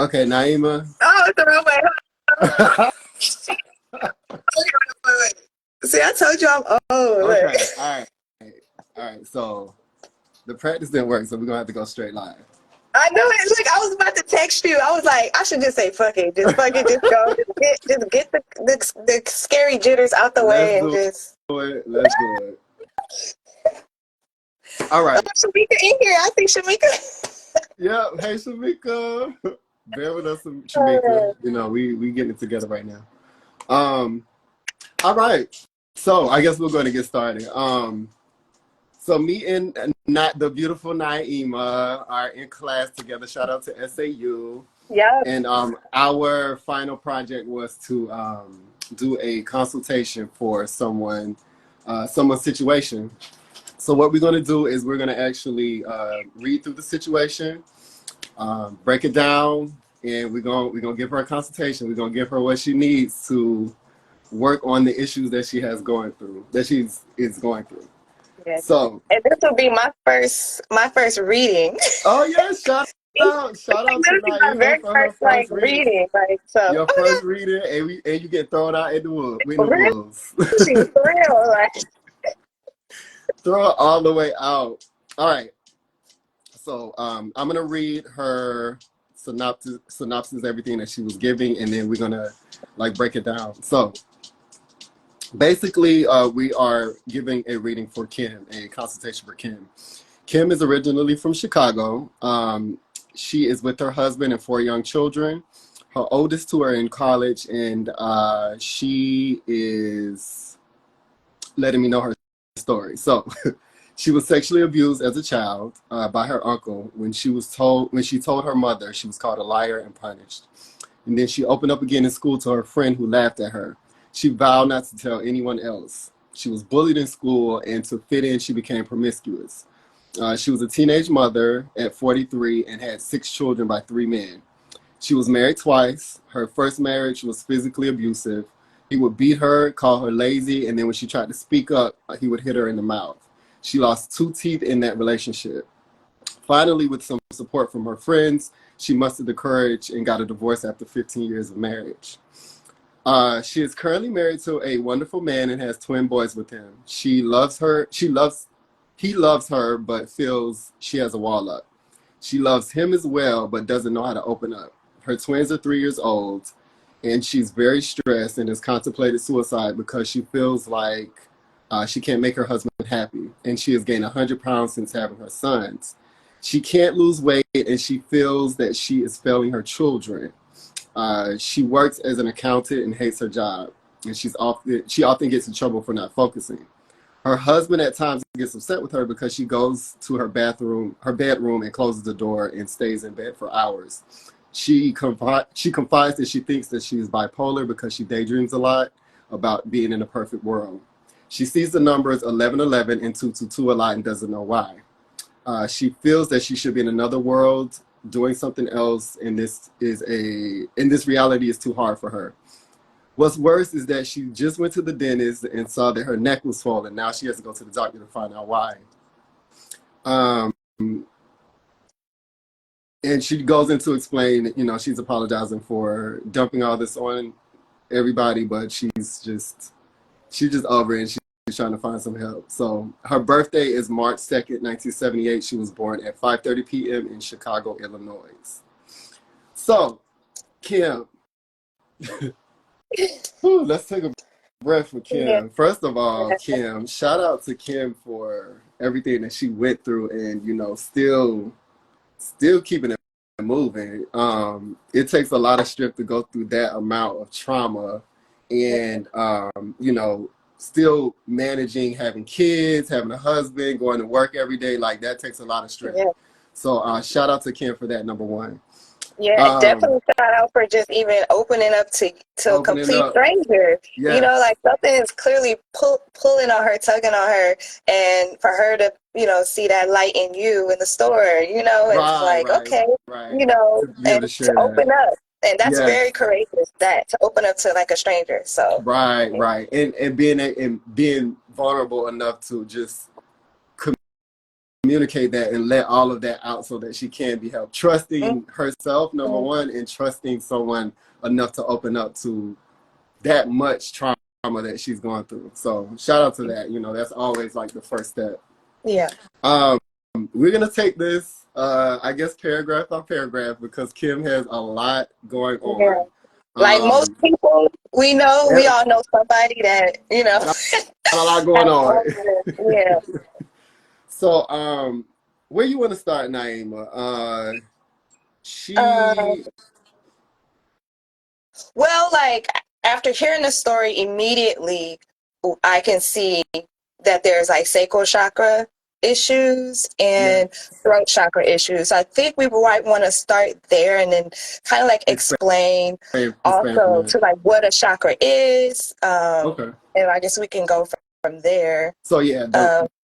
Okay, Naima. Oh, it's the wrong way. Okay, wait. See, I told you I'm old. Look. Okay, all right. So the practice didn't work, so we're gonna have to go straight live. I knew it. Look, I was about to text you. I was like, I should just say fuck it. Just fuck it. Just go. Just get the scary jitters out the Let's way and do just. it. Let's do it. All Oh, right. Shamika in here. I think Shamika. Yeah. Hey, Shamika. Bear with us, Shamika. You know, we getting it together right now. Um. All right. So I guess we're going to get started. So me and not the beautiful Naima are in class together. Shout out to SAU. Yep. And our final project was to do a consultation for someone's situation. So what we're going to do is we're going to actually read through the situation, break it down, and we're gonna give her a consultation. We're gonna give her what she needs to work on the issues that she has going through, that is going through. Yes. So, And this will be my first reading. oh yeah, shout out to This is my Naima very for her first like first reading. reading. Like so. Your Oh first reading, and you get thrown out in the my god. wolves. Really? For real. Like Throw it all the way out. All right. So I'm gonna read her synopsis, everything that she was giving, and then we're gonna like break it down. So basically, we are giving a reading for Kim, a consultation for Kim. Kim is originally from Chicago. She is with her husband and 4 young children. Her oldest two are in college, and she is letting me know her story. So she was sexually abused as a child by her uncle. When she told her mother, she was called a liar and punished. And then she opened up again in school to her friend who laughed at her. She vowed not to tell anyone else. She was bullied in school, and to fit in, she became promiscuous. She was a teenage mother at 43 and had 6 children by 3 men. She was married twice. Her first marriage was physically abusive. He would beat her, call her lazy, and then when she tried to speak up, he would hit her in the mouth. She lost 2 teeth in that relationship. Finally, with some support from her friends, she mustered the courage and got a divorce after 15 years of marriage. She is currently married to a wonderful man and has twin boys with him. He loves her, but feels she has a wall up. She loves him as well, but doesn't know how to open up. Her twins are 3 years old, and she's very stressed and has contemplated suicide because she feels like she can't make her husband happy, and she has gained 100 pounds since having her sons. She can't lose weight, and she feels that she is failing her children. She works as an accountant and hates her job, and she often gets in trouble for not focusing. Her husband at times gets upset with her because she goes to her bedroom, and closes the door and stays in bed for hours. She confides that she thinks that she is bipolar because she daydreams a lot about being in a perfect world. She sees the numbers 1111 and 222 a lot and doesn't know why. She feels that she should be in another world doing something else, and this reality is too hard for her. What's worse is that she just went to the dentist and saw that her neck was swollen. Now she has to go to the doctor to find out why. Um, and she goes into explain, she's apologizing for dumping all this on everybody, but she's just over it, and she's trying to find some help. So her birthday is March 2nd, 1978. She was born at 5:30 p.m. in Chicago, Illinois. So, Kim, let's take a breath for yeah. Kim. First of all, Kim, shout out to Kim for everything that she went through, and still keeping it moving. It takes a lot of strength to go through that amount of trauma, and still managing having kids, having a husband, going to work every day. Like, that takes a lot of strength. Yeah. So shout out to Kim for that, number one. Yeah, definitely shout out for just even opening up to complete strangers. Yes. Like something is clearly pulling on her, tugging on her, and for her to, see that light in you in the store, it's like, okay, and to open up. And that's very courageous, that to open up to like a stranger. So right. And being vulnerable enough to just communicate that and let all of that out so that she can be helped. Trusting herself, number one, and trusting someone enough to open up to that much trauma that she's going through. So shout out to that. You know, that's always like the first step. Yeah. We're going to take this, I guess, paragraph by paragraph because Kim has a lot going on. Yeah. Like most people we know, we all know somebody that, you know, got a lot going on. Yeah. So, where you want to start, Naima? Well, like after hearing the story immediately, I can see that there's like sacral chakra issues and throat chakra issues. I think we might want to start there and then kind of like explain also to like what a chakra is. Okay. And I guess we can go from there. So yeah,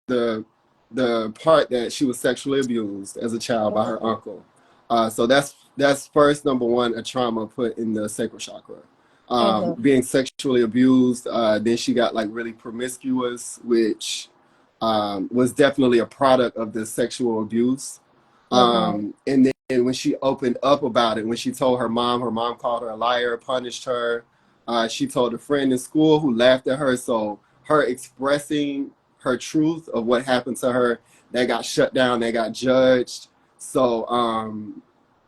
the part that she was sexually abused as a child by her uncle. So that's first, number one, a trauma put in the sacral chakra. Being sexually abused, then she got like really promiscuous, which was definitely a product of the sexual abuse. And then when she opened up about it, when she told her mom called her a liar, punished her. She told a friend in school who laughed at her. So her expressing her truth of what happened to her, that got shut down, that got judged. So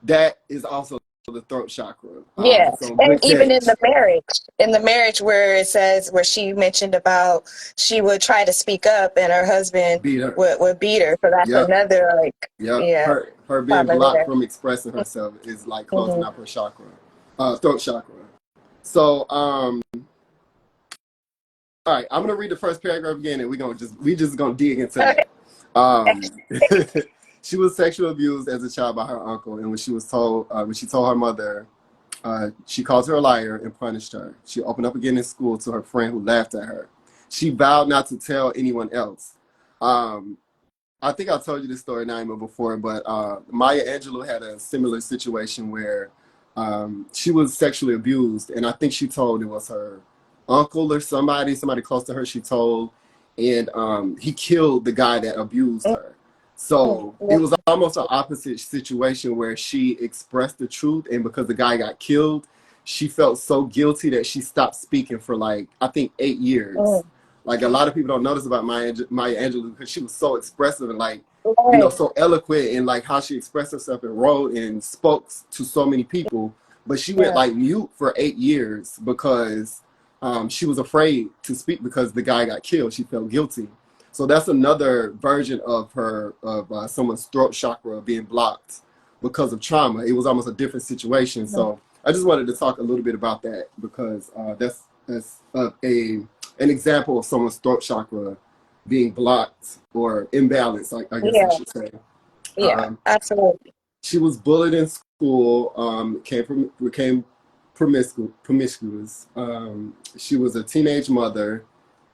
that is also the throat chakra. Yeah, so and even in the marriage where it says, where she mentioned about she would try to speak up and her husband would beat her. So that's another like, yeah. Her being blocked from expressing herself is like closing up her chakra, throat chakra. So all right, I'm gonna read the first paragraph again, and we just gonna dig into that. She was sexually abused as a child by her uncle, and when she told her mother, she called her a liar and punished her. She opened up again in school to her friend who laughed at her. She vowed not to tell anyone else. I think I told you this story, Naima, before, but Maya Angelou had a similar situation where she was sexually abused, and I think she told it was her uncle or somebody close to her she told, and he killed the guy that abused her. So it was almost an opposite situation where she expressed the truth, and because the guy got killed, she felt so guilty that she stopped speaking for like, I think 8 years. Like a lot of people don't notice about Maya Angelou because she was so expressive and like, you know, so eloquent in like how she expressed herself and wrote and spoke to so many people. But she went like mute for 8 years because she was afraid to speak because the guy got killed. She felt guilty. So that's another version of someone's throat chakra being blocked because of trauma. It was almost a different situation. So I just wanted to talk a little bit about that because that's an example of someone's throat chakra being blocked or imbalanced, I guess I should say. Yeah, absolutely. She was bullied in school, became promiscuous. She was a teenage mother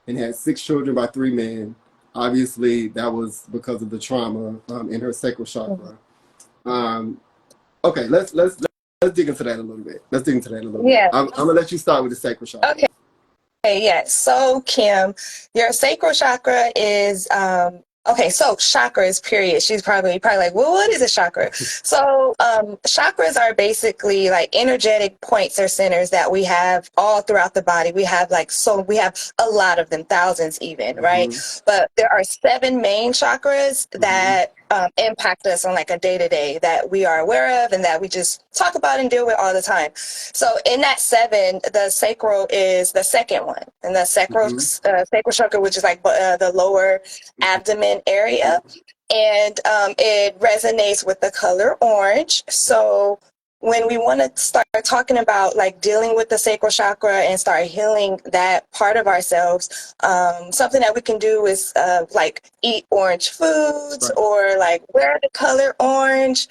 and had 6 children by 3 men. Obviously, that was because of the trauma in her sacral chakra. Okay, let's dig into that a little bit. Bit. I'm gonna let you start with the sacral chakra. Okay, yes. So Kim, your sacral chakra is okay, so chakras, period. She's probably like, well, what is a chakra? So chakras are basically like energetic points or centers that we have all throughout the body. We have we have a lot of them, thousands even, right? But there are 7 main chakras that impact us on like a day-to-day that we are aware of and that we just talk about and deal with all the time. So in that 7, the sacral is the second one, and the sacral chakra, which is like the lower abdomen area, and it resonates with the color orange. So when we want to start talking about like dealing with the sacral chakra and start healing that part of ourselves, something that we can do is like eat orange foods or like wear the color orange.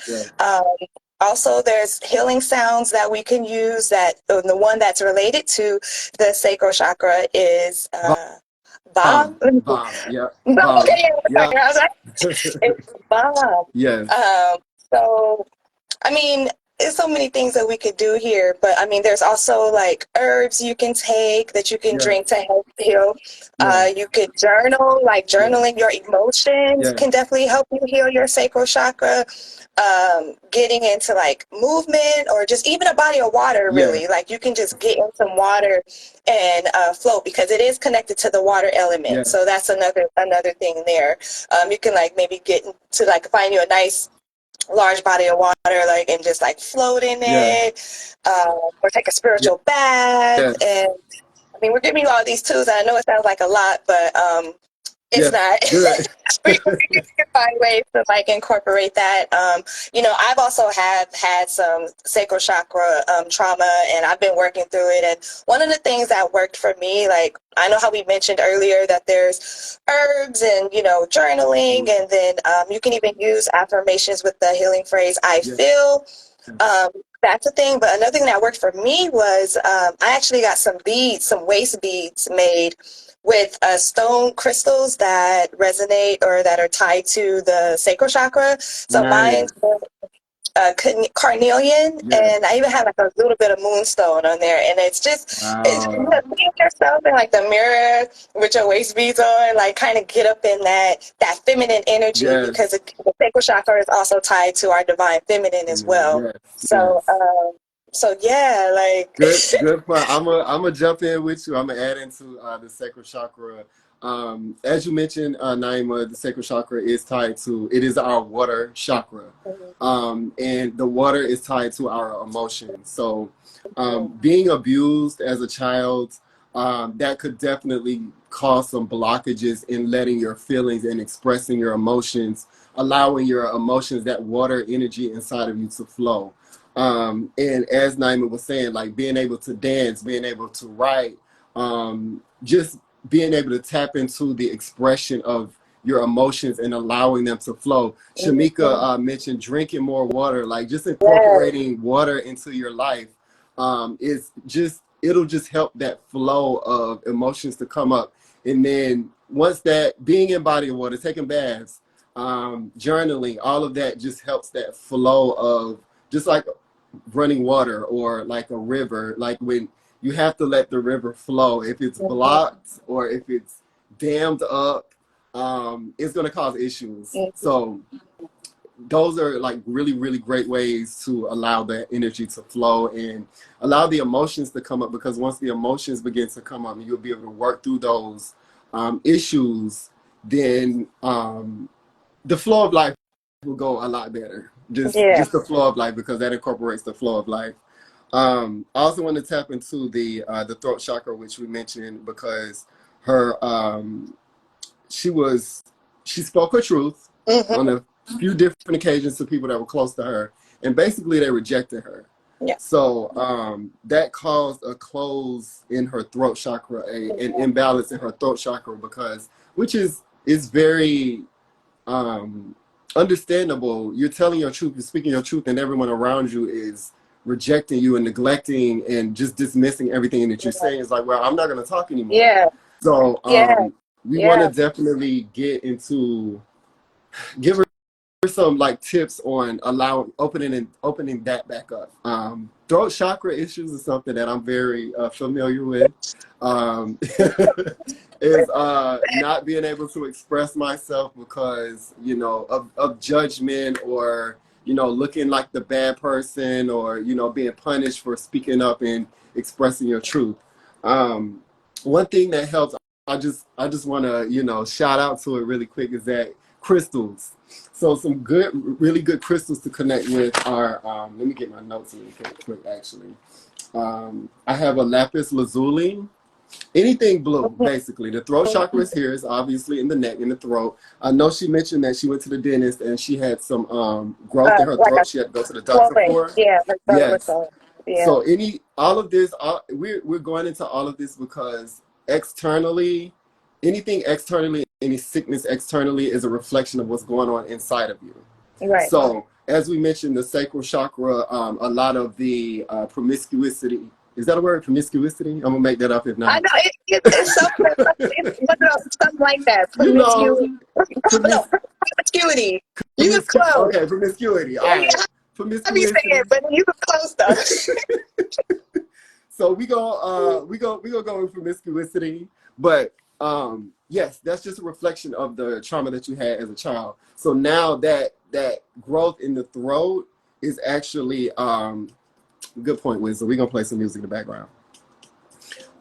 Also, there's healing sounds that we can use. That the one that's related to the sacral chakra is Ba. Ba. Yeah. Okay, I was like, it's Ba. Yes. So, I mean, there's so many things that we could do here, but I mean, there's also like herbs you can take that you can drink to help heal. You could journal, like journaling your emotions can definitely help you heal your sacral chakra. Getting into like movement or just even a body of water, really. Like you can just get in some water and float, because it is connected to the water element. So that's another thing there. You can like maybe get to like find you a nice large body of water, like, and just like float in it, or take a spiritual bath. And I mean, we're giving you all these tools. I know it sounds like a lot, but it's not. We can find ways to like incorporate that. You know, I've also have had some sacral chakra trauma, and I've been working through it. And one of the things that worked for me, like, I know how we mentioned earlier that there's herbs and, you know, journaling, and then you can even use affirmations with the healing phrase, I feel. That's a thing. But another thing that worked for me was I actually got some beads, some waist beads made with stone crystals that resonate or that are tied to the sacral chakra. So mine's carnelian, and I even have like a little bit of moonstone on there, and it's just it's being yourself in like the mirror with your waist beads on, like kind of get up in that feminine energy, because the sacral chakra is also tied to our divine feminine as well. So yeah, like good point. I'm gonna jump in with you. I'm gonna add into the sacral chakra. As you mentioned, Naima, the sacral chakra is tied to, it is our water chakra. And the water is tied to our emotions. So being abused as a child, that could definitely cause some blockages in letting your feelings and expressing your emotions, allowing your emotions, that water energy inside of you, to flow. And as Naima was saying, like being able to dance, being able to write, just being able to tap into the expression of your emotions and allowing them to flow. Shamika mentioned drinking more water, like just incorporating water into your life is just, it'll just help that flow of emotions to come up. And then once that, being in body of water, taking baths, journaling, all of that just helps that flow of, just like running water or like a river, like when you have to let the river flow. If it's blocked or if it's dammed up, it's going to cause issues. So those are like really, really great ways to allow that energy to flow and allow the emotions to come up, because once the emotions begin to come up and you'll be able to work through those issues, then the flow of life will go a lot better. Just the flow of life, because that incorporates the flow of life. I also want to tap into the throat chakra, which we mentioned, because her she spoke her truth on a few different occasions to people that were close to her, and basically they rejected her. So that caused a close in her throat chakra, an imbalance in her throat chakra, because which is very understandable. You're telling your truth, you're speaking your truth, and everyone around you is rejecting you and neglecting and just dismissing everything that you're saying. It's like, well, I'm not going to talk anymore. So we want to definitely get into, give her some like tips on opening that back up. Throat chakra issues is something that I'm very familiar with. Is not being able to express myself because, you know, of judgment, or, you know, looking like the bad person, or, you know, being punished for speaking up and expressing your truth. One thing that helps, I just want to, you know, shout out to it really quick, is that crystals. So some really good crystals to connect with are, let me get my notes really quick actually. I have a lapis lazuli. Anything blue, basically. The throat chakra is here. It's obviously in the neck, in the throat. I know she mentioned that she went to the dentist and she had some growth in her throat. She had to go to the doctor for. Yes. So all of this, we're going into all of this because externally, anything externally, any sickness externally is a reflection of what's going on inside of you. So as we mentioned, the sacral chakra, a lot of the promiscuity. Is that a word? Promiscuity? I'm gonna make that up if not. I know it's something like that. Promiscuity. You know, promiscuity. You was close. Okay, promiscuity. All right. I be saying, but you were close though. So we go go with promiscuity, but yes, that's just a reflection of the trauma that you had as a child. So now that growth in the throat is actually good point, Wiz. So we're gonna play some music in the background.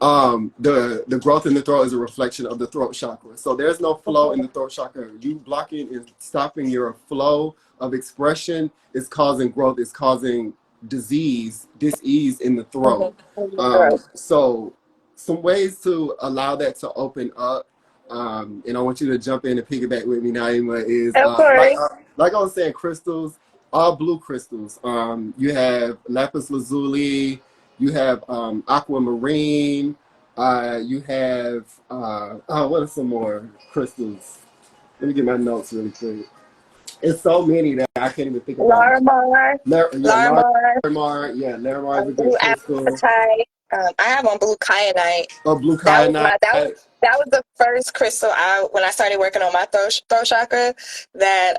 The growth in the throat is a reflection of the throat chakra. So there's no flow in the throat chakra. You blocking and stopping your flow of expression is causing growth, is causing dis-ease in the throat. So some ways to allow that to open up, and I want you to jump in and piggyback with me, Naima, is like I was saying, crystals, all blue crystals. You have lapis lazuli, you have aquamarine, you have what are some more crystals? Let me get my notes really quick. It's so many that I can't even think about. Larimar. Larimar. Yeah, Larimar is a good crystal. I have on blue kyanite. Oh, blue kyanite. That was the first crystal when I started working on my throat chakra that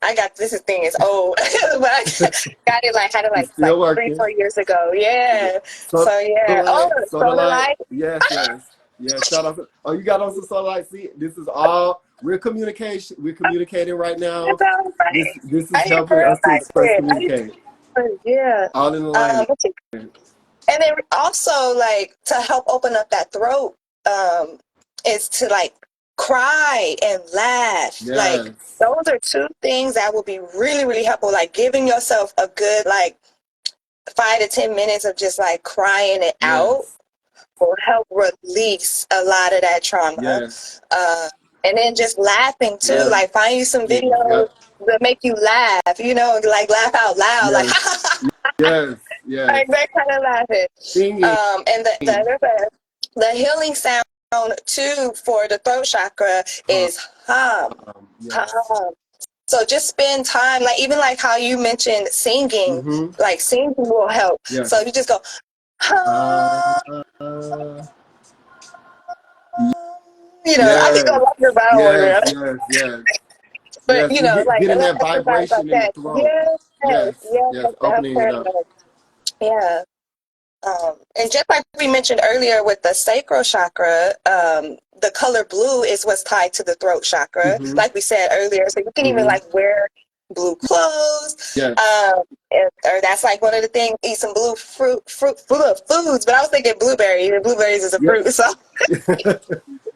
I got. This thing is old, but I got it had it 3-4 years ago. Yeah. So yeah. Solar light. Yes. Shout out. Oh, you got on some solar light. See, this is all we're communication. We're communicating right now. This is helping us to express, communicate. Yeah. All in line. And then also to help open up that throat is to cry and laugh. Yes. Those are two things that will be really, really helpful. Giving yourself a good 5 to 10 minutes of just crying it out will help release a lot of that trauma. Yes. And then just laughing too. Find you some videos that make you laugh, laugh out loud. Yes. That kind of laughing. And the healing sound too for the throat chakra is hum. So just spend time, even how you mentioned singing, singing will help. So you just go hum. I could go longer about it. Yes. But getting that vibration in the throat. Yes. Opening it up. Yeah. And just like we mentioned earlier with the sacral chakra, the color blue is what's tied to the throat chakra, like we said earlier. So you can even wear blue clothes. Or that's one of the things, eat some blue fruit foods. But I was thinking blueberries. Blueberries is a fruit, so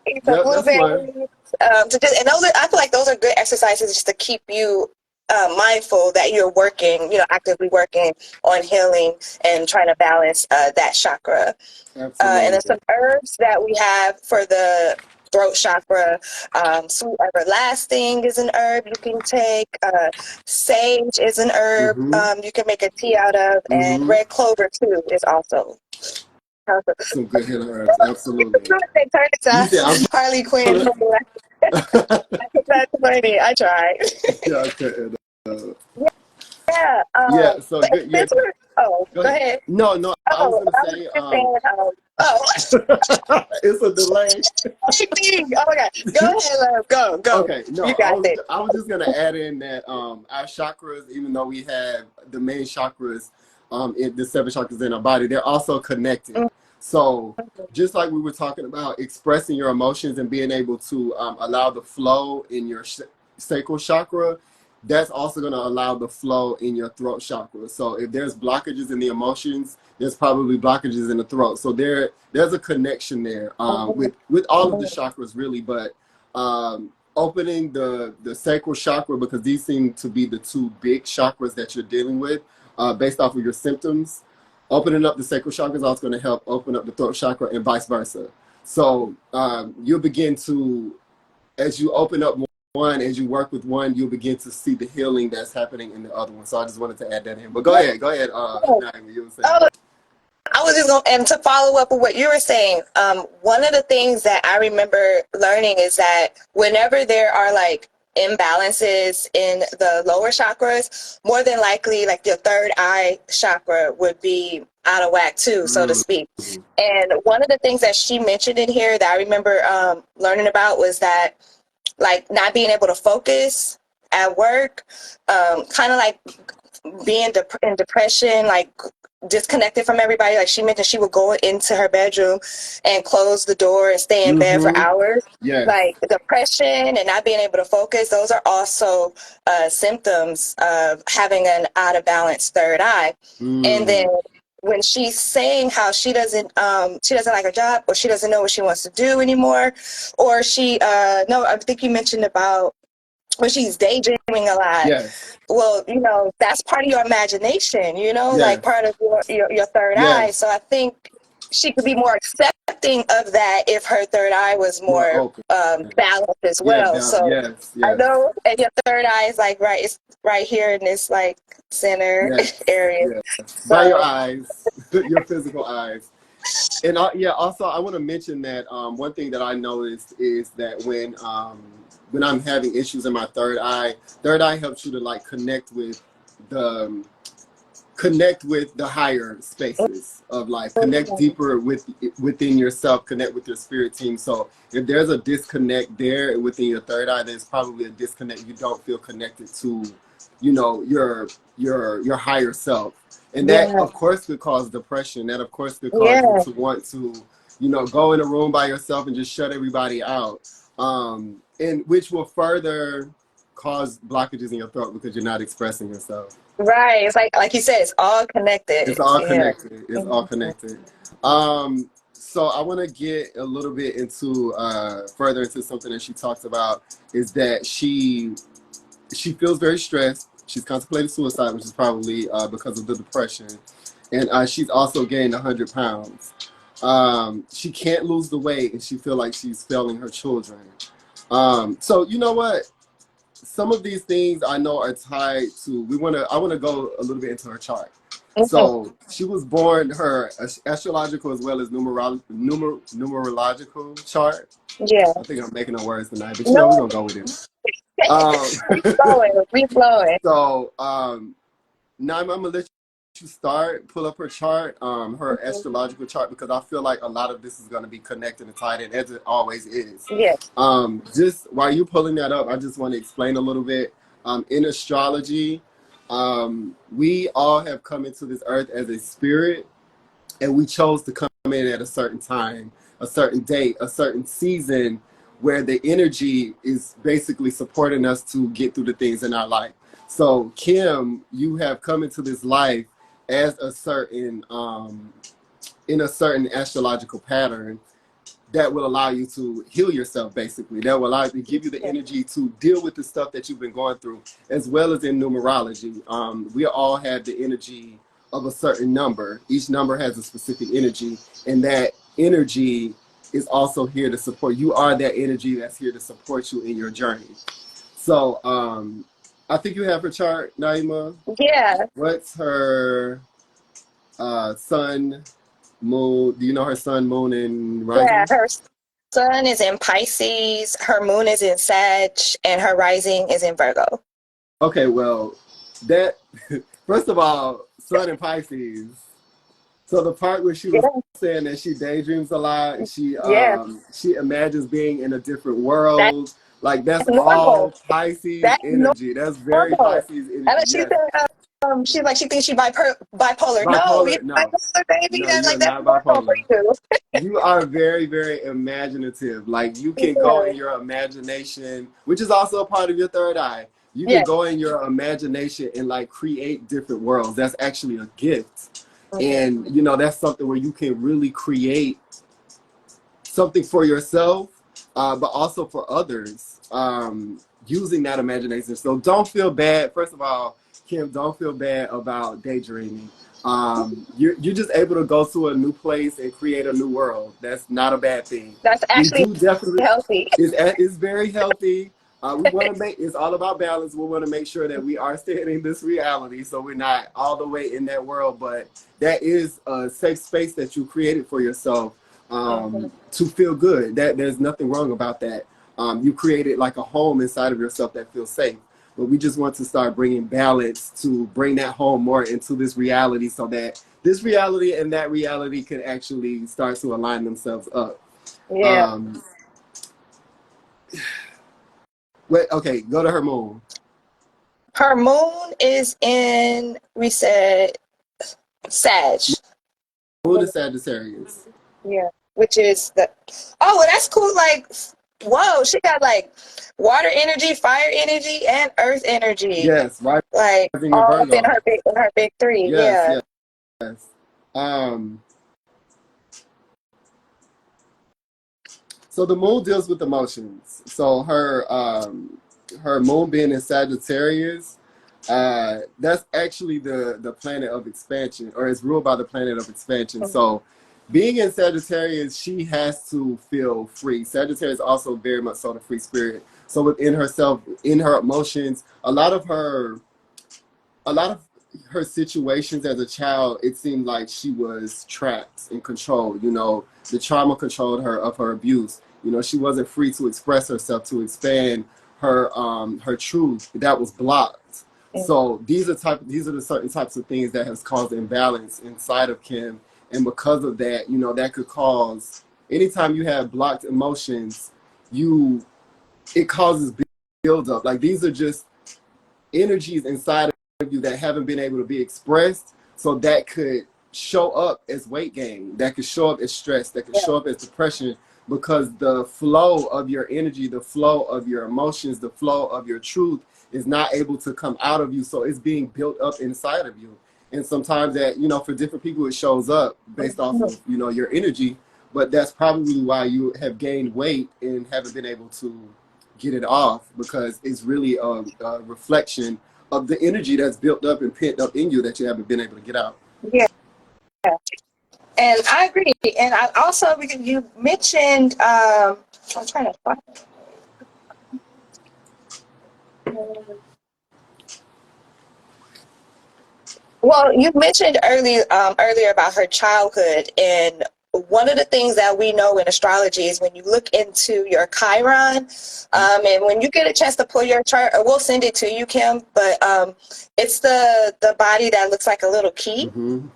eat some blueberries. And those I feel like those are good exercises just to keep you mindful that you're working, actively working on healing and trying to balance that chakra. And then some herbs that we have for the throat chakra. Sweet everlasting is an herb you can take. Sage is an herb you can make a tea out of. And red clover too is also. Some good healing herbs, absolutely. They turned it to Harley Quinn. That's funny. I tried. So good. Go ahead. No, I was gonna say. It's a delay. Oh my God! Go ahead, love. Go. Okay, no, I was just gonna add in that our chakras, even though we have the main chakras, the 7 chakras in our body, they're also connected. So just like we were talking about expressing your emotions and being able to allow the flow in your sacral chakra, that's also going to allow the flow in your throat chakra. So if there's blockages in the emotions, there's probably blockages in the throat. So there's a connection there with all of the chakras really, but opening the sacral chakra, because these seem to be the 2 big chakras that you're dealing with based off of your symptoms. Opening up the sacral chakra is also going to help open up the throat chakra and vice versa. So you'll begin to, as you open up one, as you work with one, you'll begin to see the healing that's happening in the other one. So I just wanted to add that in. But go ahead. Naima, you were saying. I was just going and to follow up with what you were saying, one of the things that I remember learning is that whenever there are imbalances in the lower chakras, more than likely your third eye chakra would be out of whack too, so to speak. And one of the things that she mentioned in here that I remember learning about was that not being able to focus at work, kind of being in depression, like disconnected from everybody. Like she mentioned, she would go into her bedroom and close the door and stay in bed for hours. Yes. Like depression and not being able to focus, those are also symptoms of having an out of balance third eye. And then when she's saying how she doesn't like her job, or she doesn't know what she wants to do anymore, or no, I think you mentioned about when she's daydreaming a lot. Yes. Well, you know, that's part of your imagination, you know, like part of your third eye. So I think she could be more accepting of that if her third eye was more balanced as well. So I know, and your third eye is like it's right here in this like center area. So, by your eyes, your physical eyes. And also I want to mention that one thing that I noticed is that when I'm having issues in my third eye helps you to like connect with the higher spaces of life, connect deeper within yourself, connect with your spirit team. So if there's a disconnect there within your third eye, there's probably a disconnect. You don't feel connected to, you know, your higher self. And that, of course, could cause depression. That, of course, could cause you to want to, you know, go in a room by yourself and just shut everybody out. And which will further cause blockages in your throat because you're not expressing yourself. Right. It's like you said, it's all connected. It's all connected. It's all connected. So I want to get a little bit into further into something that she talks about, is that she feels very stressed. She's contemplated suicide, which is probably because of the depression. And she's also gained 100 pounds. She can't lose the weight, and she feels like she's failing her children. So you know what? Some of these things I know are tied to, I want to go a little bit into her chart. So she was born, her astrological as well as numerological chart. Yeah. I think I'm making up words tonight, but you know, we're going to go with it. We flowing. So, Naima, I'm going to let you start, pull up her chart, her astrological chart, because I feel like a lot of this is going to be connected and tied in, as it always is. Yes. Just while you're pulling that up, I just want to explain a little bit. In astrology, we all have come into this earth as a spirit, and we chose to come in at a certain time, a certain date, a certain season, where the energy is basically supporting us to get through the things in our life. So Kim, you have come into this life as a certain in a certain astrological pattern that will allow you to heal yourself, basically. That will allow you to give you the energy to deal with the stuff that you've been going through, as well as in numerology. We all have the energy of a certain number. Each number has a specific energy, and that energy is also here to support. You are that energy that's here to support you in your journey. So I think you have her chart, Naima. Yeah. What's her sun, moon? Do you know her sun, moon, and rising? Yeah, her sun is in Pisces, her moon is in Sag, and her rising is in Virgo. Okay, well, that first of all, sun in Pisces. So the part where she was saying that she daydreams a lot, she imagines being in a different world. That's all Pisces energy. That's very Pisces energy. She's like, she thinks she's bipolar. No, you're not bipolar, baby. No, you're not bipolar. You are very, very imaginative. Like, you can go in your imagination, which is also a part of your third eye. You can go in your imagination and like create different worlds. That's actually a gift. And, you know, that's something where you can really create something for yourself, but also for others, using that imagination. So don't feel bad. First of all, Kim, don't feel bad about daydreaming. You're just able to go to a new place and create a new world. That's not a bad thing. That's actually definitely healthy. It's very healthy. We want to it's all about balance. We want to make sure that we are staying in this reality, so we're not all the way in that world, but that is a safe space that you created for yourself, to feel good. That there's nothing wrong about that. You created like a home inside of yourself that feels safe. But we just want to start bringing balance to bring that home more into this reality, so that this reality and that reality can actually start to align themselves up. Yeah. Wait, okay, go to her moon. Her moon is in, we said, Sag. Moon is Sagittarius. Yeah. Which is the, oh, well, that's cool. Like, whoa, she got like water energy, fire energy, and earth energy. Yes, right. Like all up in her big three. Yes, yeah. Yes. So the moon deals with emotions. So her moon being in Sagittarius, that's actually the planet of expansion, or it's ruled by the planet of expansion. Mm-hmm. So being in Sagittarius, she has to feel free. Sagittarius is also very much so the free spirit. So within herself, in her emotions, a lot of her situations as a child, it seemed like she was trapped and controlled. You know, the trauma controlled her of her abuse. You know, she wasn't free to express herself, to expand her truth. That was blocked. So these are the certain types of things that has caused imbalance inside of Kim, and because of that, you know, that could cause, anytime you have blocked emotions, it causes buildup. Like, these are just energies inside of you that haven't been able to be expressed, so that could show up as weight gain, that could show up as stress, that could show up as depression, because the flow of your energy, the flow of your emotions, the flow of your truth is not able to come out of you, so it's being built up inside of you. And sometimes that, you know, for different people it shows up based off of, you know, your energy, but that's probably why you have gained weight and haven't been able to get it off, because it's really a reflection of the energy that's built up and pent up in you that you haven't been able to get out. Yeah. And I agree. And I also, because you mentioned, I'm trying to find. Well, you mentioned earlier about her childhood, and one of the things that we know in astrology is when you look into your Chiron, and when you get a chance to pull your chart, or we'll send it to you, Kim, but it's the body that looks like a little key. Mm-hmm.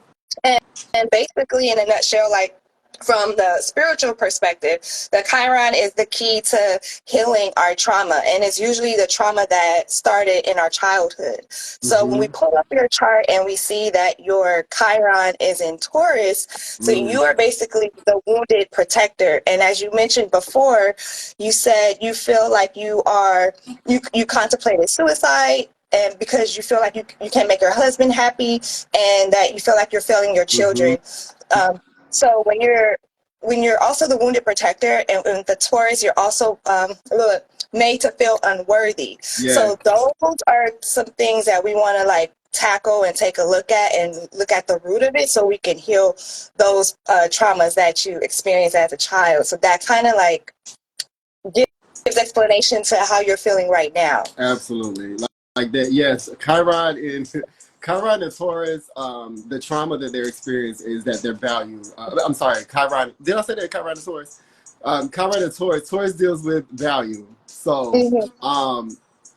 And basically, in a nutshell, like, from the spiritual perspective, the Chiron is the key to healing our trauma. And it's usually the trauma that started in our childhood. So when we pull up your chart and we see that your Chiron is in Taurus, so you are basically the wounded protector. And as you mentioned before, you said you feel like you contemplated suicide, and because you feel like you can't make your husband happy, and that you feel like you're failing your children. So when you're also the wounded protector, and in the Taurus, you're also made to feel unworthy. Yeah. So those are some things that we want to like tackle and take a look at, and look at the root of it, so we can heal those traumas that you experienced as a child. So that kind of like gives explanation to how you're feeling right now. Absolutely. Like that, yes. Chiron and Taurus, the trauma that they're experiencing is that their value. I'm sorry, Chiron. Did I say that Chiron and Taurus? Chiron and Taurus deals with value. So,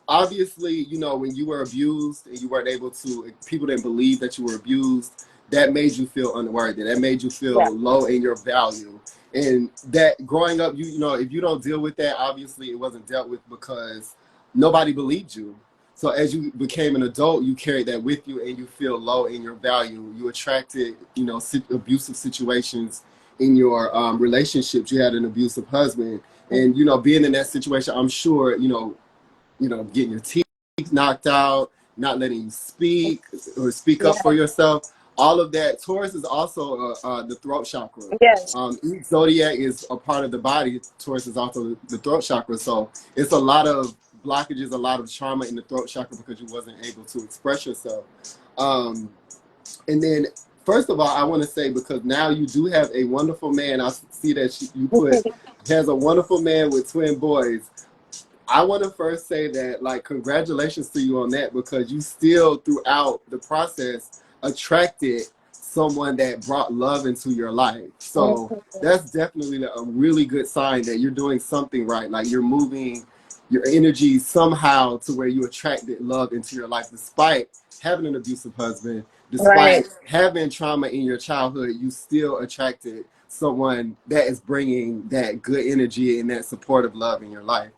obviously, you know, when you were abused and you weren't able to, people didn't believe that you were abused, that made you feel unworthy. That made you feel low in your value. And that growing up, you know, if you don't deal with that, obviously it wasn't dealt with because nobody believed you. So as you became an adult, you carried that with you, and you feel low in your value. You attracted, you know, abusive situations in your relationships. You had an abusive husband, and, you know, being in that situation, I'm sure, you know, getting your teeth knocked out, not letting you speak or speak up for yourself. All of that. Taurus is also the throat chakra. Yes. Each zodiac is a part of the body. Taurus is also the throat chakra. So it's a lot of blockages, a lot of trauma in the throat chakra because you wasn't able to express yourself. And then, first of all, I want to say, because now you do have a wonderful man. I see that you put has a wonderful man with twin boys. I want to first say that, like, congratulations to you on that, because you still, throughout the process, attracted someone that brought love into your life. So that's definitely a really good sign that you're doing something right. Like, you're moving your energy somehow to where you attracted love into your life, despite having an abusive husband, despite having trauma in your childhood. You still attracted someone that is bringing that good energy and that supportive love in your life.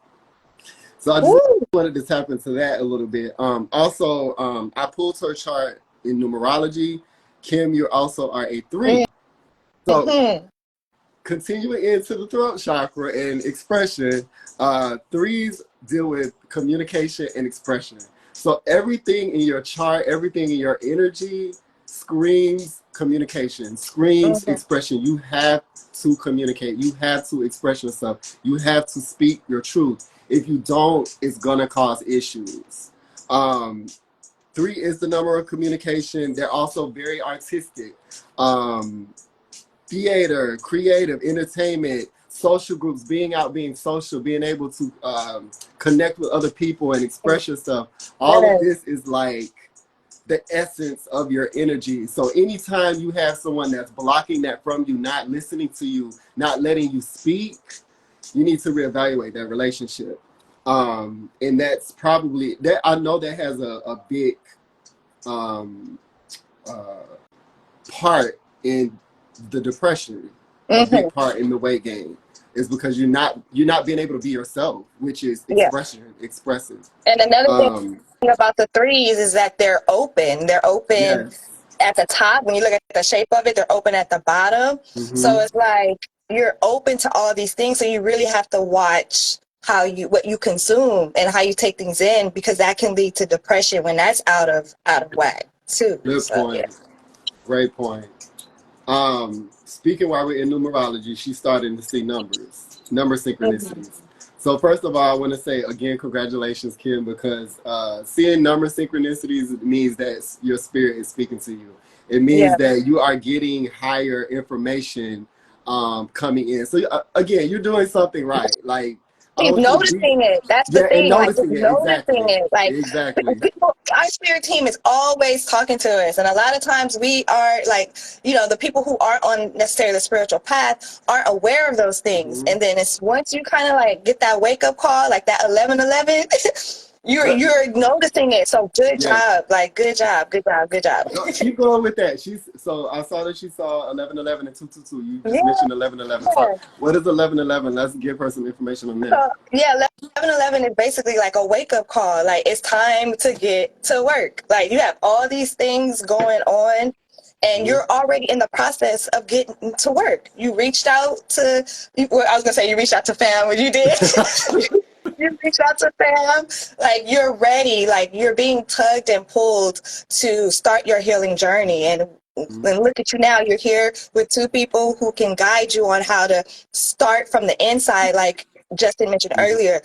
So I just wanted to tap into that a little bit. Also, I pulled her chart in numerology. Kim, you also are a 3. So continuing into the throat chakra and expression, 3s deal with communication and expression. So everything in your chart, everything in your energy screams communication, screams expression. You have to communicate. You have to express yourself. You have to speak your truth. If you don't, it's going to cause issues. 3 is the number of communication. They're also very artistic. Theater, creative, entertainment, social groups, being out, being social, being able to connect with other people and express yourself. All of this is like the essence of your energy. So anytime you have someone that's blocking that from you, not listening to you, not letting you speak, you need to reevaluate that relationship. And that's probably that. I know that has a big part in the depression, a big part in the weight gain, is because you're not being able to be yourself, which is expressive. And another thing about the 3s is that they're open. They're open at the top. When you look at the shape of it, they're open at the bottom. So it's like you're open to all these things. So you really have to watch what you consume and how you take things in, because that can lead to depression when that's out of whack too. Good point. Great point. Speaking while we're in numerology, she's starting to see number synchronicities. So first of all, I want to say again, congratulations, Kim, because seeing number synchronicities means that your spirit is speaking to you. It means that you are getting higher information coming in. So again, you're doing something right. Like, keep noticing it. That's the thing. Noticing it. Like, exactly. People, our spirit team is always talking to us, and a lot of times we are like, the people who aren't on necessarily the spiritual path aren't aware of those things. And then it's once you kind of like get that wake up call, like that 1111. You're noticing it. So good job. Like good job. No, keep going with that. So I saw that she saw 1111 and 222. You just mentioned 1111. So what is 1111? Let's give her some information on that. 1111 is basically like a wake up call. Like it's time to get to work. Like you have all these things going on, and you're already in the process of getting to work. You reached out to, well, I was gonna say you reached out to fam, but you did. You reach out to fam, like you're ready, like you're being tugged and pulled to start your healing journey. And look at you now, you're here with 2 people who can guide you on how to start from the inside, like Justin mentioned earlier.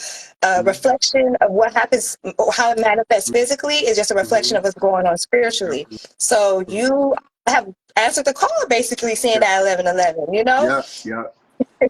Reflection of what happens, how it manifests physically is just a reflection of what's going on spiritually. So you have answered the call, basically saying that 1111,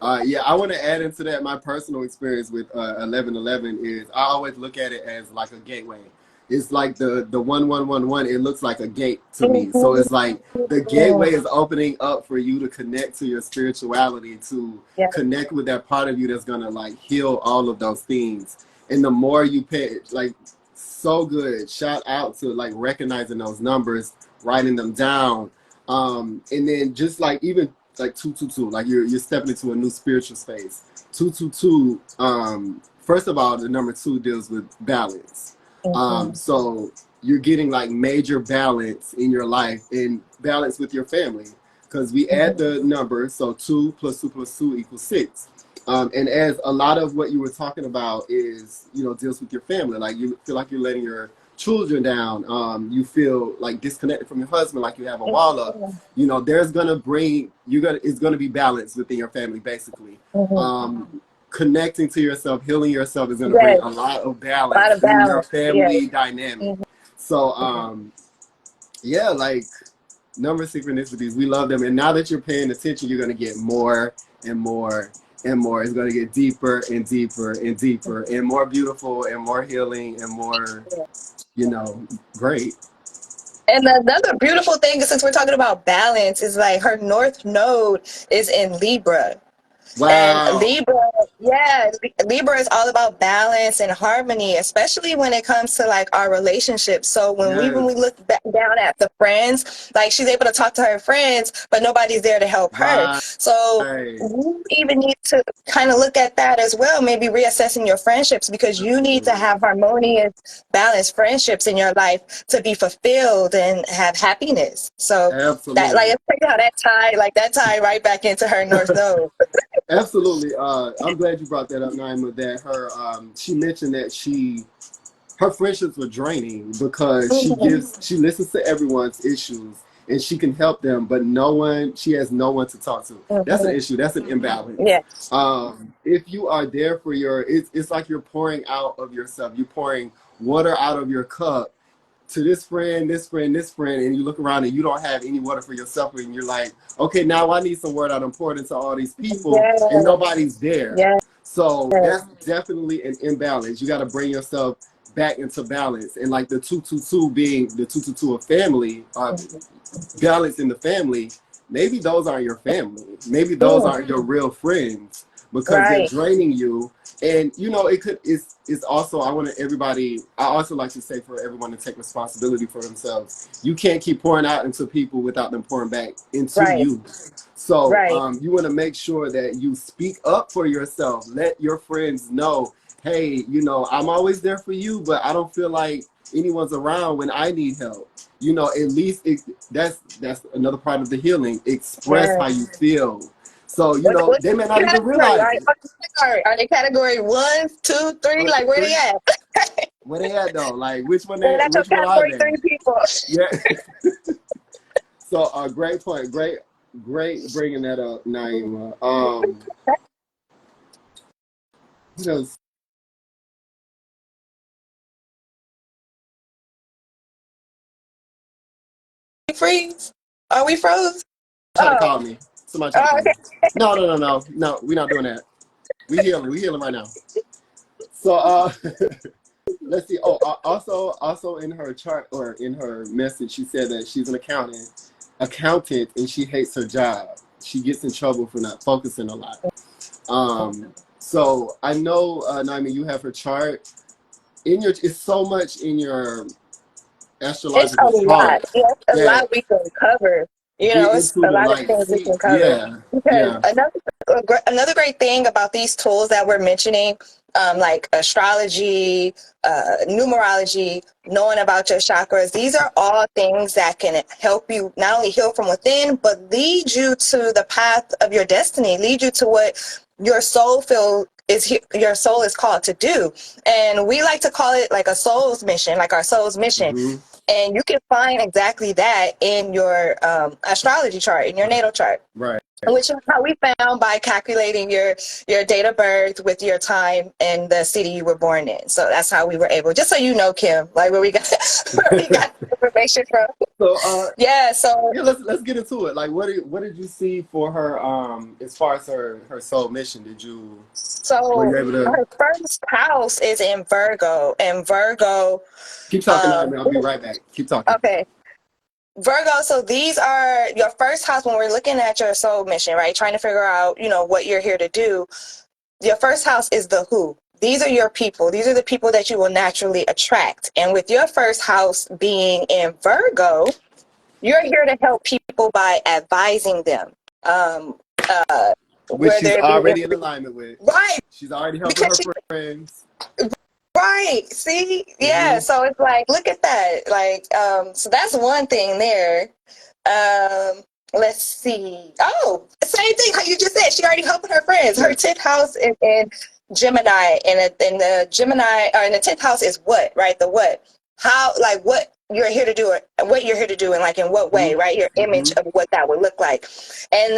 I want to add into that. My personal experience with 1111 is I always look at it as like a gateway. It's like the 1111. It looks like a gate to me. So it's like the gateway is opening up for you to connect to your spirituality, to connect with that part of you that's gonna like heal all of those things. And the more you pay, like, so good. Shout out to like recognizing those numbers, writing them down, and then just like even like 222, like you're stepping into a new spiritual space. 222, first of all, the number 2 deals with balance. So you're getting like major balance in your life and balance with your family, because we add the number, so 2 plus 2 plus 2 equals 6. And as a lot of what you were talking about is, deals with your family, like you feel like you're letting your children down, you feel like disconnected from your husband, like you have a wall up, there's it's gonna be balance within your family, basically. Connecting to yourself, healing yourself is gonna bring a lot of balance in your family dynamic. So like number synchronicities, we love them, and now that you're paying attention, you're gonna get more and more and more. It's going to get deeper and deeper and deeper and more beautiful and more healing and more, great. And another beautiful thing, since we're talking about balance, is like her North Node is in Libra. Wow. And Libra, Yeah, Libra is all about balance and harmony, especially when it comes to like our relationships. So when we look back down at the friends, like she's able to talk to her friends, but nobody's there to help her. Right. So you even need to kind of look at that as well, maybe reassessing your friendships, because you need to have harmonious, balanced friendships in your life to be fulfilled and have happiness. So that, like, it's how that tie right back into her North Node. Absolutely. I'm glad you brought that up, Naima, that her she mentioned that her friendships were draining because she listens to everyone's issues and she can help them, but she has no one to talk to. That's an issue. That's an imbalance. Yeah. If you are there for it's like you're pouring out of yourself. You're pouring water out of your cup to this friend, this friend, this friend, and you look around and you don't have any water for yourself, and you're like, okay, now I need some water. I'm poured into all these people, and nobody's there. So that's definitely an imbalance. You got to bring yourself back into balance, and like the 222 being the 222 of family, balance in the family. Maybe those aren't your family. Maybe those aren't your real friends because they're draining you. And you know, it's also, I also like to say for everyone to take responsibility for themselves. You can't keep pouring out into people without them pouring back into you. So you want to make sure that you speak up for yourself. Let your friends know, hey, you know, I'm always there for you, but I don't feel like anyone's around when I need help. You know, at least that's another part of the healing. Express how you feel. So, you know, they may not even realize it. Are they category 1, 2, 3? Like, where they at? Where they at though? Like, which one That's are category they? 3 people. Yeah. So, great point. Great bringing that up, Naima. What else? Freeze? Are we froze? Try to call me. Somebody try to call me. No, we're not doing that. We healing right now. So let's see. Oh, also in her chart or in her message, she said that she's an accountant, and she hates her job. She gets in trouble for not focusing a lot. So I know, Naima, you have her chart it's so much in your astrological it's a chart. lot. Yes, a lot we can cover. You know, it's a lot of things we can cover. Because another great thing about these tools that we're mentioning, like astrology, numerology, knowing about your chakras, these are all things that can help you not only heal from within, but lead you to the path of your destiny, lead you to what your soul your soul is called to do. And we like to call it like a soul's mission, like our soul's mission. And you can find exactly that in your astrology chart, in your natal chart. Which is how we found by calculating your date of birth with your time and the city you were born in. So that's how we were able, just so you know, Kim, like where we got the information from. So let's get into it. Like what did you see for her as far as her soul mission? Were you able to... her first house is in Virgo, and Virgo... Keep talking, I'll be right back. Keep talking. Okay. Virgo, so these are your first house when we're looking at your soul mission, right? Trying to figure out, you know, what you're here to do. Your first house is the who. These are your people. These are the people that you will naturally attract. And with your first house being in Virgo, you're here to help people by advising them. Which she's already in alignment with. Right. She's already helping her friends. Right. See? Yeah. So it's like, look at that. Like, so that's one thing there. Let's see. Oh, same thing how you just said. She already helping her friends. Her 10th house is in Gemini, and in the Gemini, or in the 10th house is what, right? The what? How, like what you're here to do, and what you're here to do, and like in what way, right? Your image of what that would look like. And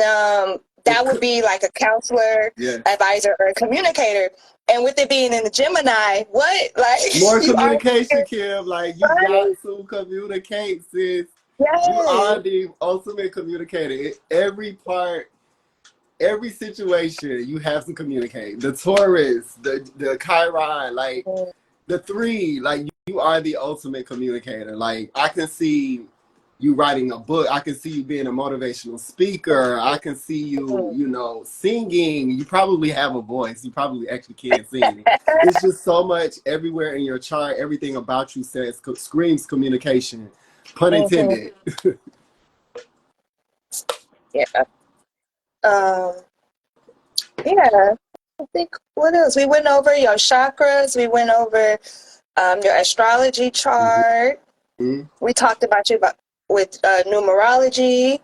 that would be like a counselor, advisor, or a communicator. And with it being in the Gemini, what? Like more communication, Kim. Like you got to communicate, sis. Yes. You are the ultimate communicator. Every situation, you have to communicate. The Taurus, the Chiron, like the 3, like you are the ultimate communicator. Like I can see you writing a book. I can see you being a motivational speaker. I can see you, you know, singing. You probably have a voice. You probably actually can sing. It's just so much everywhere in your chart. Everything about you says screams communication. Pun intended. Yeah. Yeah. I think, what else? We went over your chakras. We went over your astrology chart. We talked about you with numerology.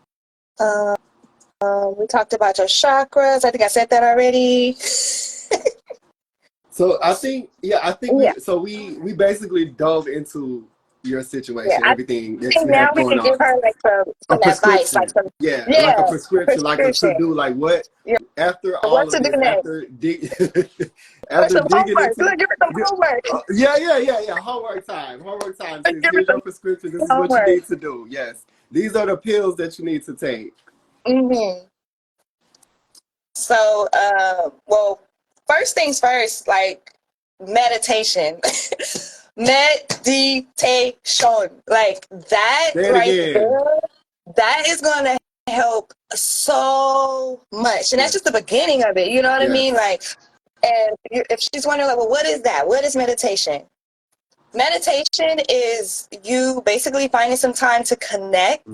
We talked about your chakras. I think I said that already. So I think, we basically dove into your situation, everything that you now have we going can give on. her like some advice, like some Like a prescription, like a to do, like what after what all to of do this, next. after some digging homework. into Give her some homework. homework time. Homework time. Says, here's your prescription. This is what you need to do. Yes, these are the pills that you need to take. So, well, first things first, like meditation. Meditation. Like that right there, that is going to help so much. And that's just the beginning of it. You know what I mean? Like, and if she's wondering, like, well, what is that? What is meditation? Meditation is you basically finding some time to connect,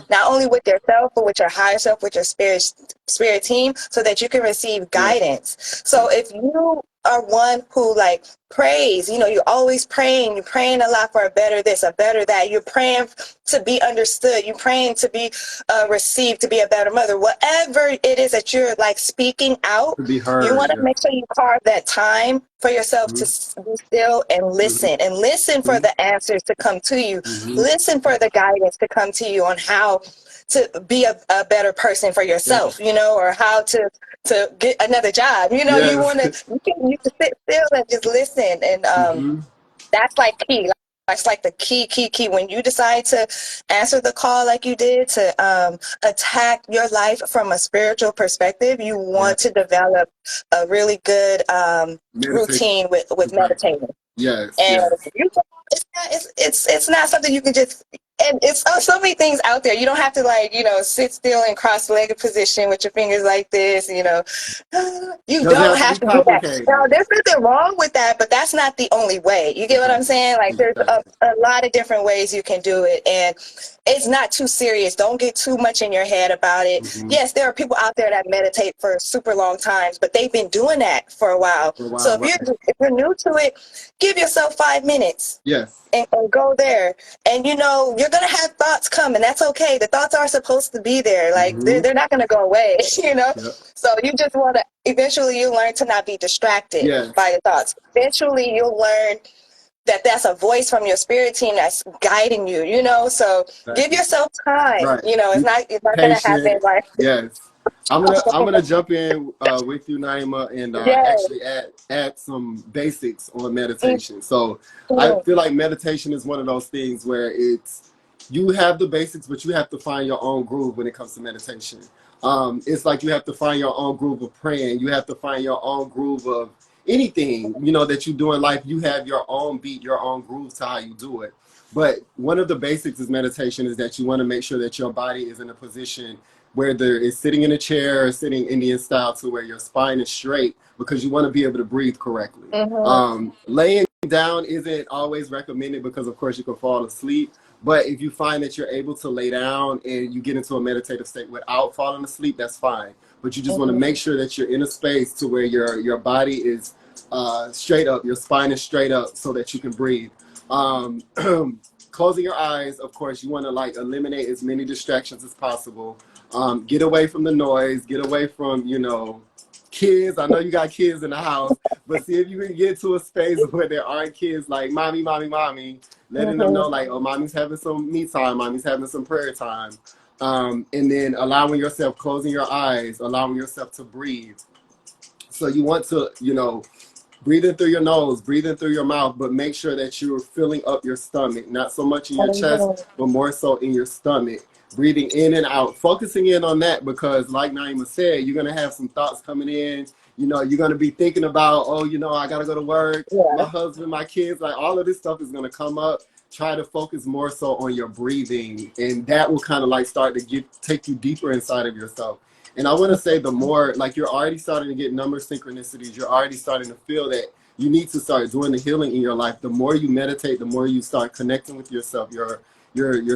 not only with yourself, but with your higher self, with your spirit team, so that you can receive guidance. So if you are one who like prays, you know, you're always praying, you're praying a lot for a better this, a better that, you're praying to be understood, you're praying to be received, to be a better mother, whatever it is that you're like speaking out, To be heard, you want to make sure you carve that time for yourself to be still and listen for the answers to come to you, listen for the guidance to come to you on how to be a better person for yourself, you know, or how to get another job. You know, you can sit still and just listen. And that's like key. That's like the key. When you decide to answer the call like you did, to attack your life from a spiritual perspective, you want to develop a really good routine with meditating. And it's not something you can just, and it's so many things out there. You don't have to like, you know, sit still in cross-legged position with your fingers like this, you know. You don't have to do that. Now, there's nothing wrong with that, but that's not the only way. You get what I'm saying? Like, there's a lot of different ways you can do it, and it's not too serious. Don't get too much in your head about it. Yes, there are people out there that meditate for super long times, but they've been doing that for a while. So if you're new to it, give yourself 5 minutes. And go there. And you know, you're gonna have thoughts come, and that's okay. The thoughts are supposed to be there. Like they're not gonna go away, you know. So you just want to, eventually you learn to not be distracted by the thoughts. Eventually you'll learn that that's a voice from your spirit team that's guiding you, you know. So give yourself time. You know, it's not gonna happen like I'm gonna jump in with you, Naima, and actually add some basics on meditation. So I feel like meditation is one of those things where you have the basics, but you have to find your own groove when it comes to meditation. It's like you have to find your own groove of praying. You have to find your own groove of anything, you know, that you do in life. You have your own beat, your own groove to how you do it. But one of the basics is meditation is that you want to make sure that your body is in a position, whether it's sitting in a chair or sitting Indian style, to where your spine is straight, because you want to be able to breathe correctly. Laying down isn't always recommended because, of course, you can fall asleep. But if you find that you're able to lay down and you get into a meditative state without falling asleep, that's fine. But you just want to make sure that you're in a space to where your body is straight up, your spine is straight up, so that you can breathe. Closing your eyes, of course, you want to like eliminate as many distractions as possible. Get away from the noise, get away from, you know, kids. I know you got kids in the house, but see if you can get to a space where there aren't kids like mommy, letting them know like, oh, mommy's having some me time, mommy's having some prayer time. And then allowing yourself, closing your eyes, allowing yourself to breathe. So you want to, you know, breathing through your nose, breathing through your mouth, but make sure that you're filling up your stomach, not so much in your chest, but more so in your stomach. Breathing in and out, focusing in on that, because like Naima said, you're going to have some thoughts coming in. You know, you're going to be thinking about, oh, you know, I got to go to work, my husband, my kids, like all of this stuff is going to come up. try to focus more so on your breathing, and that will kind of like start to take you deeper inside of yourself. And I want to say the more, like, you're already starting to get number synchronicities, you're already starting to feel that you need to start doing the healing in your life. The more you meditate, the more you start connecting with yourself, your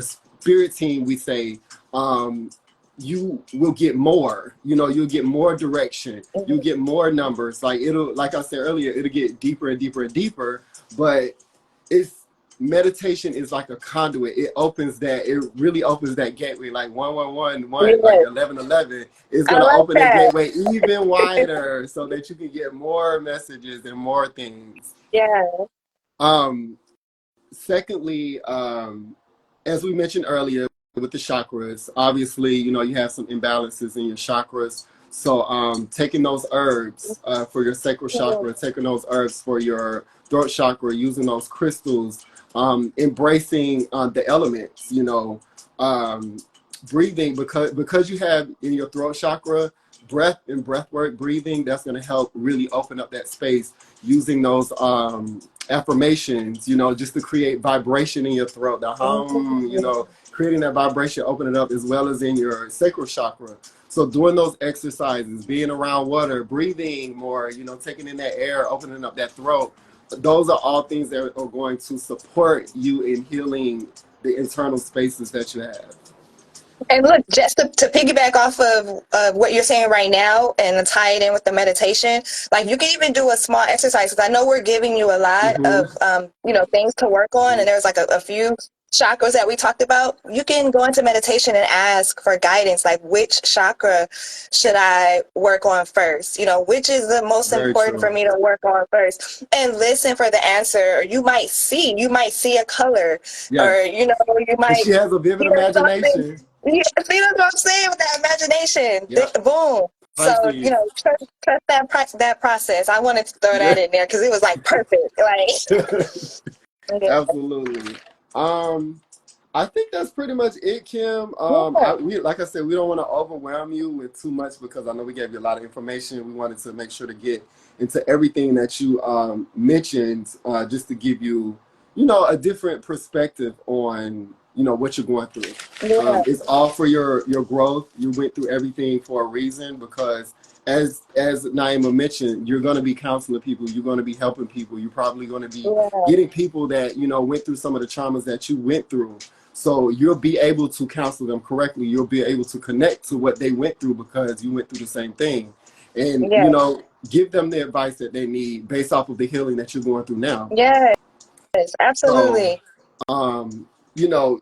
spirit team, we say, you will get more, you'll get more direction, you'll get more numbers. Like like I said earlier, it'll get deeper and deeper and deeper, but meditation is like a conduit. It really opens that gateway, like 111, like 1111 is going to open that gateway even wider so that you can get more messages and more things. Yeah. Secondly, as we mentioned earlier with the chakras, obviously, you have some imbalances in your chakras. So taking those herbs for your sacral chakra, taking those herbs for your throat chakra, using those crystals, embracing the elements, breathing, because you have in your throat chakra breath and breathwork breathing, that's going to help really open up that space, using those affirmations, just to create vibration in your throat, the hum, creating that vibration, open it up, as well as in your sacral chakra. So doing those exercises, being around water, breathing more, taking in that air, opening up that throat, those are all things that are going to support you in healing the internal spaces that you have. And look, just to piggyback off of what you're saying right now and tie it in with the meditation, like you can even do a small exercise, because I know we're giving you a lot of, things to work on. And there's like a few chakras that we talked about. You can go into meditation and ask for guidance, like which chakra should I work on first? Which is the most important for me to work on first? And listen for the answer. Or you might see a color, or, you might. She has a vivid imagination. Yeah, see, that's what I'm saying with that imagination. Yep. Boom. So, trust that process. I wanted to throw that in there because it was like perfect. Like, absolutely. I think that's pretty much it, Kim. Like I said, we don't want to overwhelm you with too much, because I know we gave you a lot of information. We wanted to make sure to get into everything that you mentioned, just to give you, a different perspective on what you're going through. It's all for your growth. You went through everything for a reason, because as Naima mentioned, you're going to be counseling people, you're going to be helping people, you're probably going to be getting people that went through some of the traumas that you went through. So you'll be able to counsel them correctly. You'll be able to connect to what they went through, because you went through the same thing, and give them the advice that they need based off of the healing that you're going through now. Yes, absolutely. So,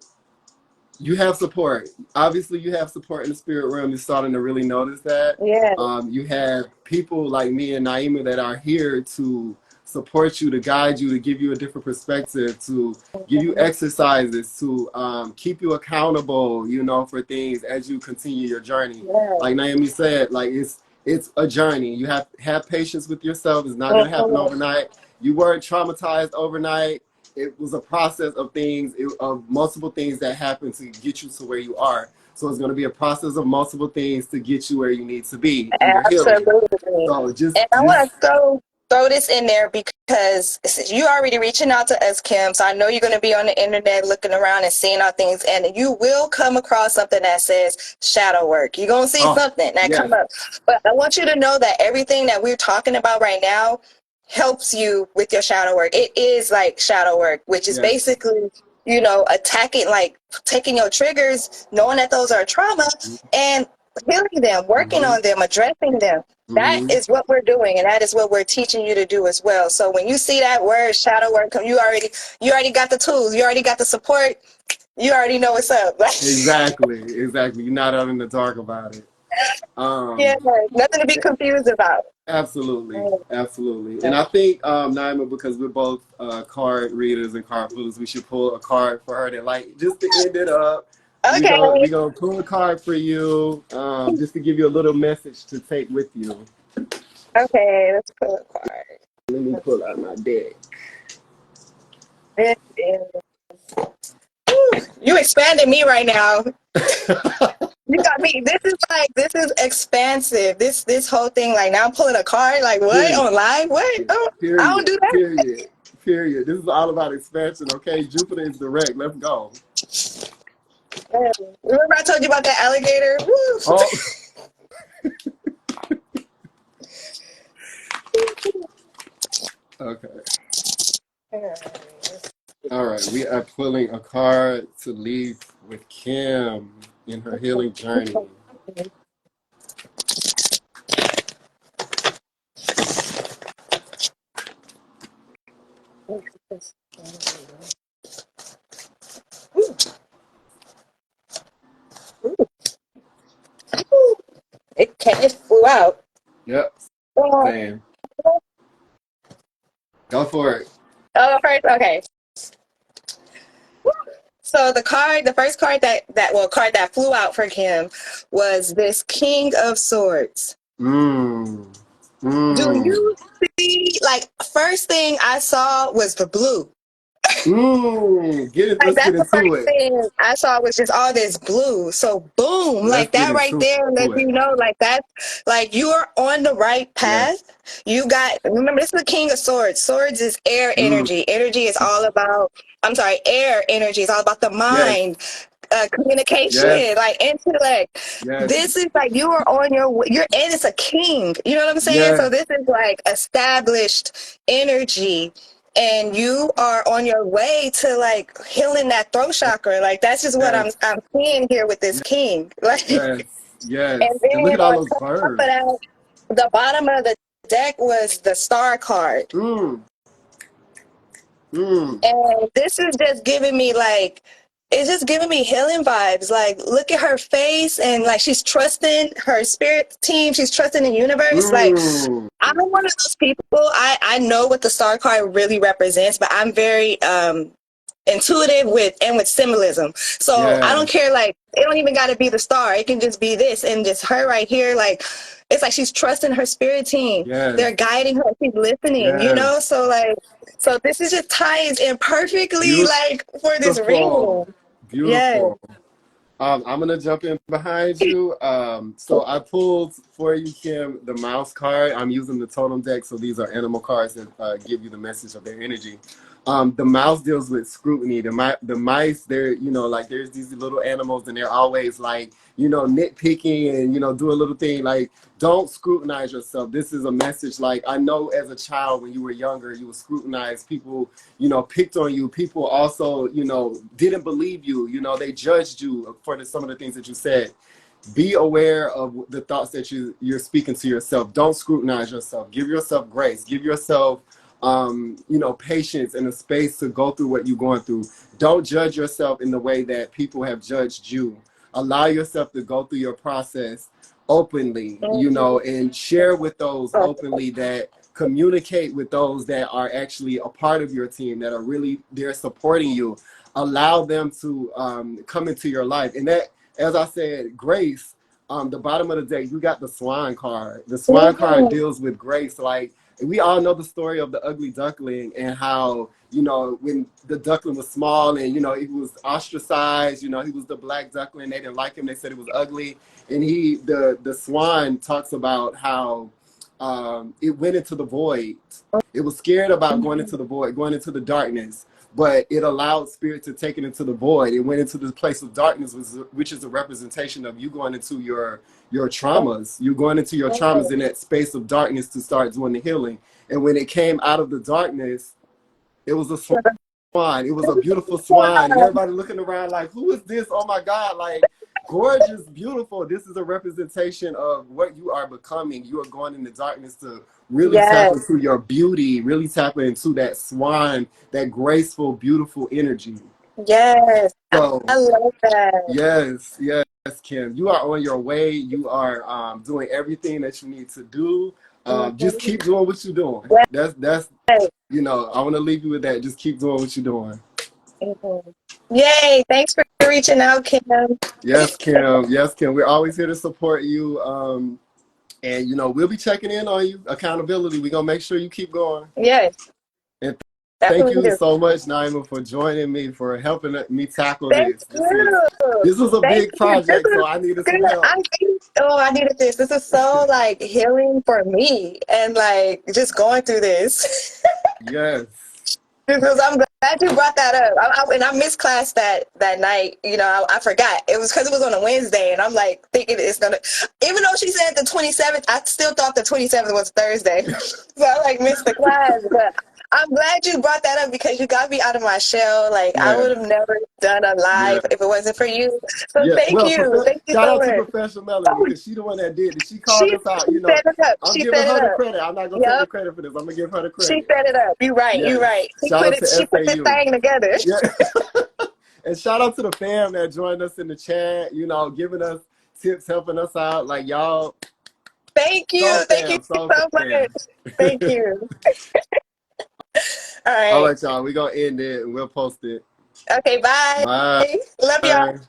you have support. Obviously, you have support in the spirit realm. You're starting to really notice that. Yeah. You have people like me and Naima that are here to support you, to guide you, to give you a different perspective, to give you exercises, to keep you accountable, for things as you continue your journey. Yeah. Like Naomi said, like it's a journey. You have patience with yourself. It's not going to happen overnight. You weren't traumatized overnight. It was a process of things, of multiple things that happened to get you to where you are. So it's going to be a process of multiple things to get you where you need to be. Absolutely. So and I want to throw this in there, because you're already reaching out to us, Kim. So I know you're going to be on the internet looking around and seeing our things, and you will come across something that says shadow work. You're going to see something that come up. But I want you to know that everything that we're talking about right now helps you with your shadow work. It is like shadow work, which is basically, attacking, like taking your triggers, knowing that those are trauma, and healing them, working on them, addressing them. That is what we're doing, and that is what we're teaching you to do as well. So when you see that word shadow work, you already got the tools, you already got the support, you already know what's up. Exactly. You're not out in the dark about it. Nothing to be confused about. Absolutely. And I think, Naima, because we're both card readers and card pullers, we should pull a card for her that, just to end it up. Okay. We're going to pull a card for you, just to give you a little message to take with you. Okay, let's pull a card. Let me pull out my deck. This is... You expanded me right now. You got me. This is expansive. This whole thing, like, now I'm pulling a card, like, what? Period. On live? What? Oh, I don't do that. Period. This is all about expansion, okay? Jupiter is direct. Let's go. Remember I told you about that alligator? Woo. Oh. Okay. All right. We are pulling a card to leave with Kim in her healing journey. It flew out. Yep. Same. Go for it. Oh, first, okay. So the first card card that flew out for Kim was this King of Swords. Do you see, like, first thing I saw was the blue. Let's That's get the into first it. thing I saw was just all this blue. So boom, like that right there lets you know, like that's like you're on the right path. Yes. Remember, this is the King of Swords. Swords is air energy. Energy is all about, air energy is all about the mind. Yes. Communication, like intellect. Yes. This is like you are on and it's a king. You know what I'm saying? Yes. So this is like established energy. And you are on your way to like healing that throat chakra. Like that's just what I'm seeing here with this king. Like, yes. And then and look at all those birds. The bottom of the deck was the star card. And this is just giving me it's just giving me healing vibes. Like, look at her face, and like she's trusting her spirit team. She's trusting the universe. Like, I'm one of those people. I know what the star card really represents, but I'm very intuitive with symbolism. So I don't care. Like, it don't even got to be the star. It can just be this, and just her right here. Like, it's like she's trusting her spirit team. Yes. They're guiding her. She's listening. Yes. You know. So this is just ties in perfectly, like, for this reading. Beautiful. Yes. I'm gonna jump in behind you. So I pulled for you, Kim, the mouse card. I'm using the totem deck, so these are animal cards that give you the message of their energy. The mouse deals with scrutiny. The mice, they're, like, there's these little animals, and they're always like, nitpicking and, do a little thing. Like, don't scrutinize yourself. This is a message. Like, I know as a child, when you were younger, you were scrutinized. People, picked on you. People also, didn't believe you. They judged you for some of the things that you said. Be aware of the thoughts that you're speaking to yourself. Don't scrutinize yourself. Give yourself grace. Give yourself patience and a space to go through what you're going through. Don't judge yourself in the way that people have judged you. Allow yourself to go through your process openly, and share with those openly, that communicate with those that are actually a part of your team, that are really, they're supporting you. Allow them to come into your life. And that, as I said, grace, the bottom of the deck, you got the swan card. The swan card deals with grace. Like, we all know the story of the ugly duckling, and how, when the duckling was small and, he was ostracized, he was the black duckling. They didn't like him. They said it was ugly. And the swan talks about how it went into the void. It was scared about going into the void, going into the darkness. But it allowed spirit to take it into the void. It went into this place of darkness, which is a representation of you going into your traumas. You going into your traumas in that space of darkness to start doing the healing. And when it came out of the darkness, it was a swan. It was a beautiful swan. And everybody looking around like, who is this? Oh my God, like, gorgeous, beautiful. This is a representation of what you are becoming. You are going in the darkness to really tap into your beauty, really tap into that swan, that graceful, beautiful energy. Yes. So, I love that. Yes, Kim. You are on your way. You are doing everything that you need to do. Just keep doing what you're doing. That's I want to leave you with that. Just keep doing what you're doing. Yay. Thanks for reaching out, Kim. Yes, Kim. Yes, Kim. We're always here to support you. And, we'll be checking in on you. Accountability. We're going to make sure you keep going. Yes. And thank you so much, Naima, for joining me, for helping me tackle this. This was a big project, so I needed some help. I needed this. This is so, like, healing for me, and, like, just going through this. Yes. Because I'm glad you brought that up. And I missed class that night. You know, I forgot. It was because it was on a Wednesday, and I'm like thinking it's gonna. Even though she said the 27th, I still thought the 27th was Thursday. So I like missed the class. But I'm glad you brought that up because you got me out of my shell. Like I would have never done a live if it wasn't for you. So thank you. Thank you shout so out much. to Professional Melanie because she the one that did it. She called us out. You know, set it up. I'm She giving set it her the up. credit. I'm not gonna take the credit for this. I'm gonna give her the credit. She set it up. You're right. Yes. You're right. Shout out to She put this thing together. Yeah. And shout out to the fam that joined us in the chat. You know, giving us tips, helping us out. Like y'all. Thank you. Thank you so much. Thank you. All right. All right, y'all. We're gonna end it and we'll post it. Okay. Bye. Bye. Love y'all.